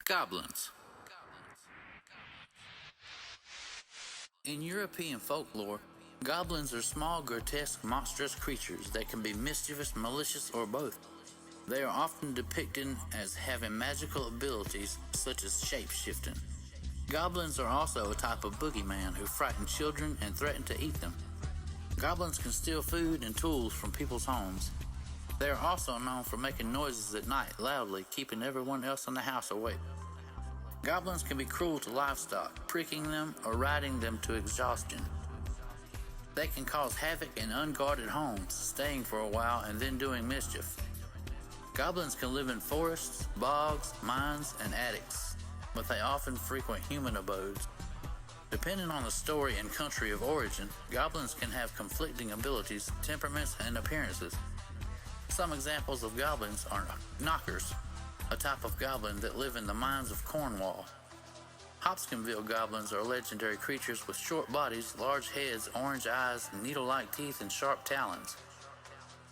Goblins. In European folklore, goblins are small, grotesque, monstrous creatures that can be mischievous, malicious, or both. They are often depicted as having magical abilities such as shape-shifting. Goblins are also a type of boogeyman who frighten children and threaten to eat them. Goblins can steal food and tools from people's homes. They are also known for making noises at night loudly, keeping everyone else in the house awake. Goblins can be cruel to livestock, pricking them or riding them to exhaustion. They can cause havoc in unguarded homes, staying for a while and then doing mischief. Goblins can live in forests, bogs, mines, and attics, but they often frequent human abodes. Depending on the story and country of origin, goblins can have conflicting abilities, temperaments, and appearances. Some examples of goblins are knockers, a type of goblin that live in the mines of Cornwall. Hopkinsville goblins are legendary creatures with short bodies, large heads, orange eyes, needle-like teeth, and sharp talons.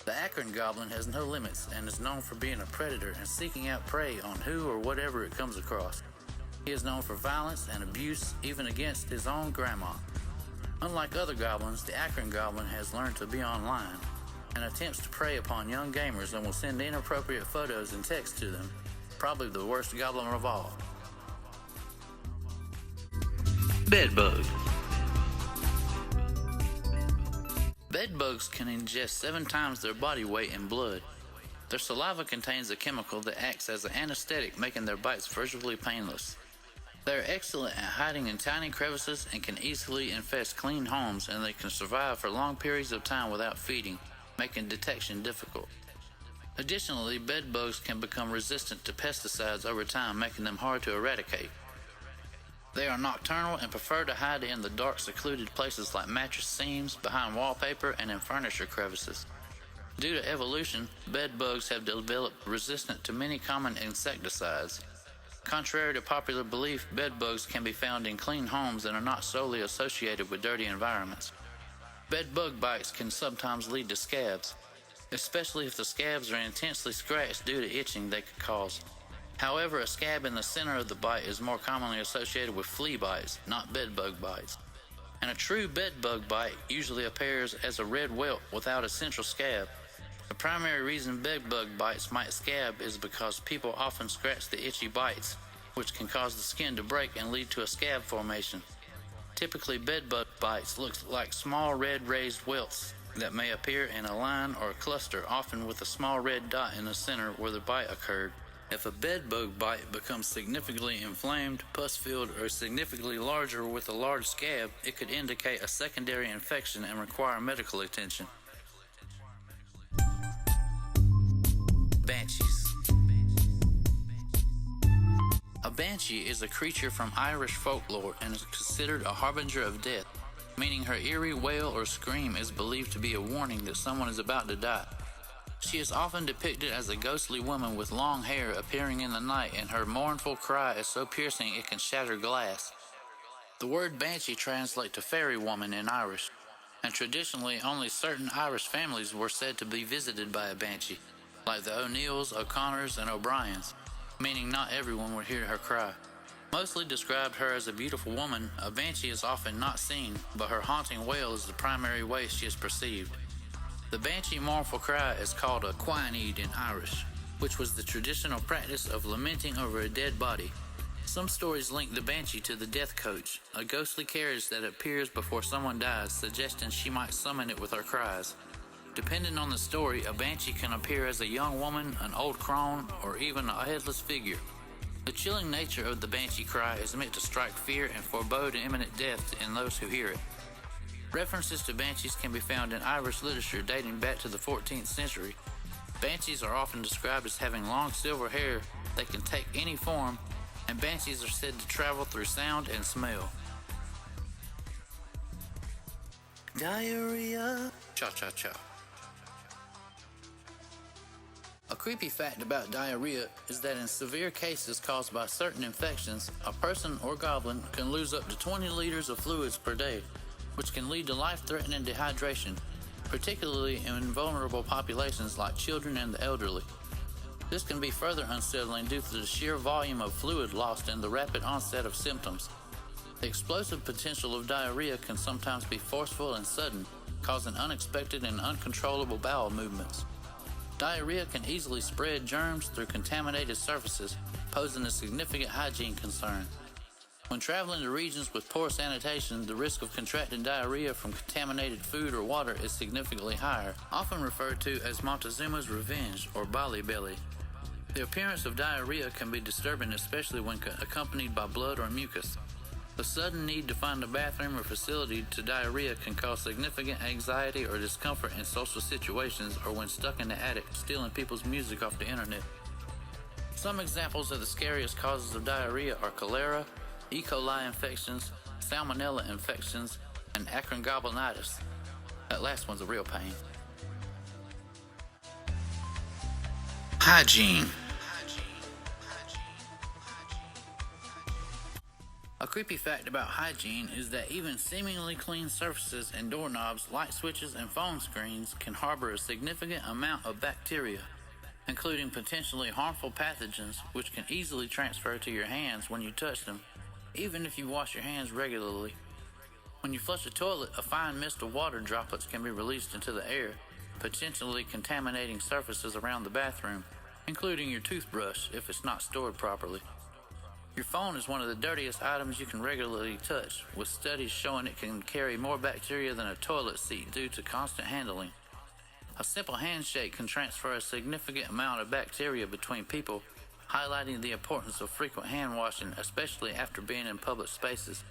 The Akron goblin has no limits and is known for being a predator and seeking out prey on who or whatever it comes across. He is known for violence and abuse, even against his own grandma. Unlike other goblins, the Akron goblin has learned to be online and attempts to prey upon young gamers and will send inappropriate photos and texts to them. Probably the worst goblin of all. Bedbug. Bedbugs can ingest 7 times their body weight in blood. Their saliva contains a chemical that acts as an anesthetic, making their bites virtually painless. They are excellent at hiding in tiny crevices and can easily infest clean homes, and they can survive for long periods of time without feeding, making detection difficult. Additionally, bedbugs can become resistant to pesticides over time, making them hard to eradicate. They are nocturnal and prefer to hide in the dark, secluded places like mattress seams, behind wallpaper, and in furniture crevices. Due to evolution, bedbugs have developed resistance to many common insecticides. Contrary to popular belief, bedbugs can be found in clean homes and are not solely associated with dirty environments. Bedbug bites can sometimes lead to scabs, especially if the scabs are intensely scratched due to itching they could cause. However, a scab in the center of the bite is more commonly associated with flea bites, not bedbug bites. And a true bedbug bite usually appears as a red welt without a central scab. The primary reason bedbug bites might scab is because people often scratch the itchy bites, which can cause the skin to break and lead to a scab formation. Typically, bedbug bites look like small red raised welts that may appear in a line or a cluster, often with a small red dot in the center where the bite occurred. If a bedbug bite becomes significantly inflamed, pus-filled, or significantly larger with a large scab, it could indicate a secondary infection and require medical attention. Banshees. A banshee is a creature from Irish folklore and is considered a harbinger of death, meaning her eerie wail or scream is believed to be a warning that someone is about to die. She is often depicted as a ghostly woman with long hair appearing in the night, and her mournful cry is so piercing it can shatter glass. The word banshee translates to fairy woman in Irish, and traditionally only certain Irish families were said to be visited by a banshee, like the O'Neills, O'Connors, and O'Briens, meaning not everyone would hear her cry. Mostly described her as a beautiful woman, a banshee is often not seen, but her haunting wail is the primary way she is perceived. The banshee mournful cry is called a quainead in Irish, which was the traditional practice of lamenting over a dead body. Some stories link the banshee to the death coach, a ghostly carriage that appears before someone dies, suggesting she might summon it with her cries. Depending on the story, a banshee can appear as a young woman, an old crone, or even a headless figure. The chilling nature of the banshee cry is meant to strike fear and forebode imminent death in those who hear it. References to banshees can be found in Irish literature dating back to the 14th century. Banshees are often described as having long silver hair that can take any form, and banshees are said to travel through sound and smell. Diarrhea. Cha-cha-cha. A creepy fact about diarrhea is that in severe cases caused by certain infections, a person or goblin can lose up to 20 liters of fluids per day, which can lead to life-threatening dehydration, particularly in vulnerable populations like children and the elderly. This can be further unsettling due to the sheer volume of fluid lost and the rapid onset of symptoms. The explosive potential of diarrhea can sometimes be forceful and sudden, causing unexpected and uncontrollable bowel movements. Diarrhea can easily spread germs through contaminated surfaces, posing a significant hygiene concern. When traveling to regions with poor sanitation, the risk of contracting diarrhea from contaminated food or water is significantly higher, often referred to as Montezuma's revenge or Bali belly. The appearance of diarrhea can be disturbing, especially when accompanied by blood or mucus. The sudden need to find a bathroom or facility to diarrhea can cause significant anxiety or discomfort in social situations or when stuck in the attic, stealing people's music off the internet. Some examples of the scariest causes of diarrhea are cholera, E. coli infections, salmonella infections, and acron goblinitis. That last one's a real pain. Hygiene. A creepy fact about hygiene is that even seemingly clean surfaces and doorknobs, light switches, and phone screens can harbor a significant amount of bacteria, including potentially harmful pathogens which can easily transfer to your hands when you touch them, even if you wash your hands regularly. When you flush a toilet, a fine mist of water droplets can be released into the air, potentially contaminating surfaces around the bathroom, including your toothbrush if it's not stored properly. Your phone is one of the dirtiest items you can regularly touch, with studies showing it can carry more bacteria than a toilet seat due to constant handling. A simple handshake can transfer a significant amount of bacteria between people, highlighting the importance of frequent hand washing, especially after being in public spaces.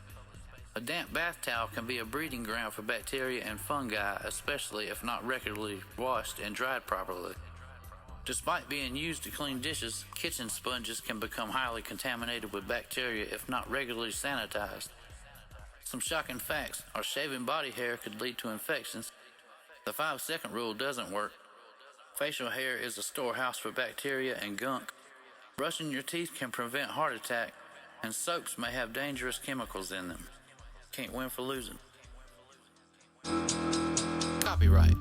A damp bath towel can be a breeding ground for bacteria and fungi, especially if not regularly washed and dried properly. Despite being used to clean dishes, kitchen sponges can become highly contaminated with bacteria if not regularly sanitized. Some shocking facts are shaving body hair could lead to infections. The 5-second rule doesn't work. Facial hair is a storehouse for bacteria and gunk. Brushing your teeth can prevent heart attack, and soaps may have dangerous chemicals in them. Can't win for losing. Copyright.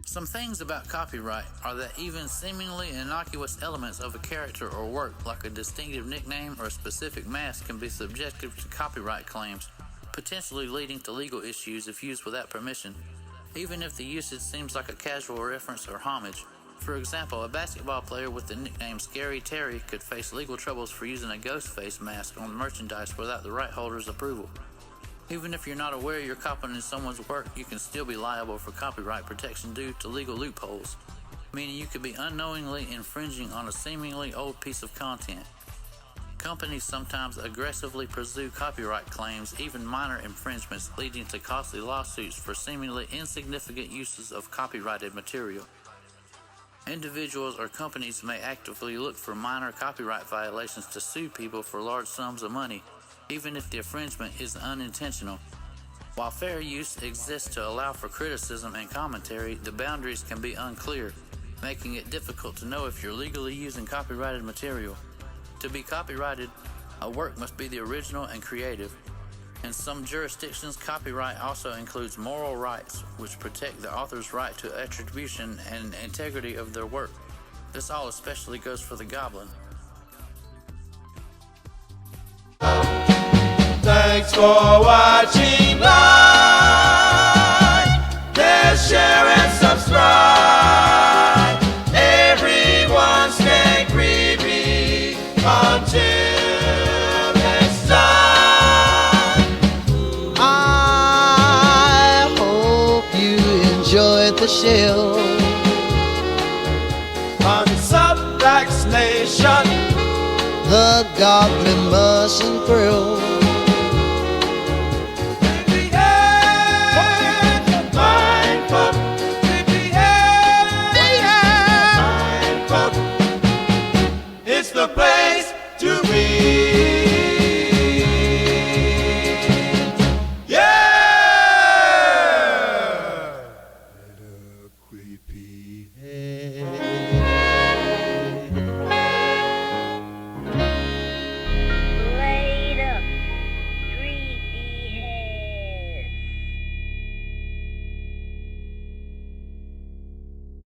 Some things about copyright are that even seemingly innocuous elements of a character or work, like a distinctive nickname or a specific mask, can be subjected to copyright claims, potentially leading to legal issues if used without permission, even if the usage seems like a casual reference or homage. For example, a basketball player with the nickname Scary Terry could face legal troubles for using a ghost face mask on merchandise without the right holder's approval. Even if you're not aware you're copying someone's work, you can still be liable for copyright protection due to legal loopholes, meaning you could be unknowingly infringing on a seemingly old piece of content. Companies sometimes aggressively pursue copyright claims, even minor infringements, leading to costly lawsuits for seemingly insignificant uses of copyrighted material. Individuals or companies may actively look for minor copyright violations to sue people for large sums of money, even if the infringement is unintentional. While fair use exists to allow for criticism and commentary, the boundaries can be unclear, making it difficult to know if you're legally using copyrighted material. To be copyrighted, a work must be the original and creative. In some jurisdictions, copyright also includes moral rights, which protect the author's right to attribution and integrity of their work. This all especially goes for the Goblin. Thanks for watching. Like, share, and subscribe. Everyone stay creepy until next time. I hope you enjoyed the show. On Subvax Nation, The Goblin mustn't grow. Creepyhead Mindfuck. Creepyhead Mindfuck. It's the place.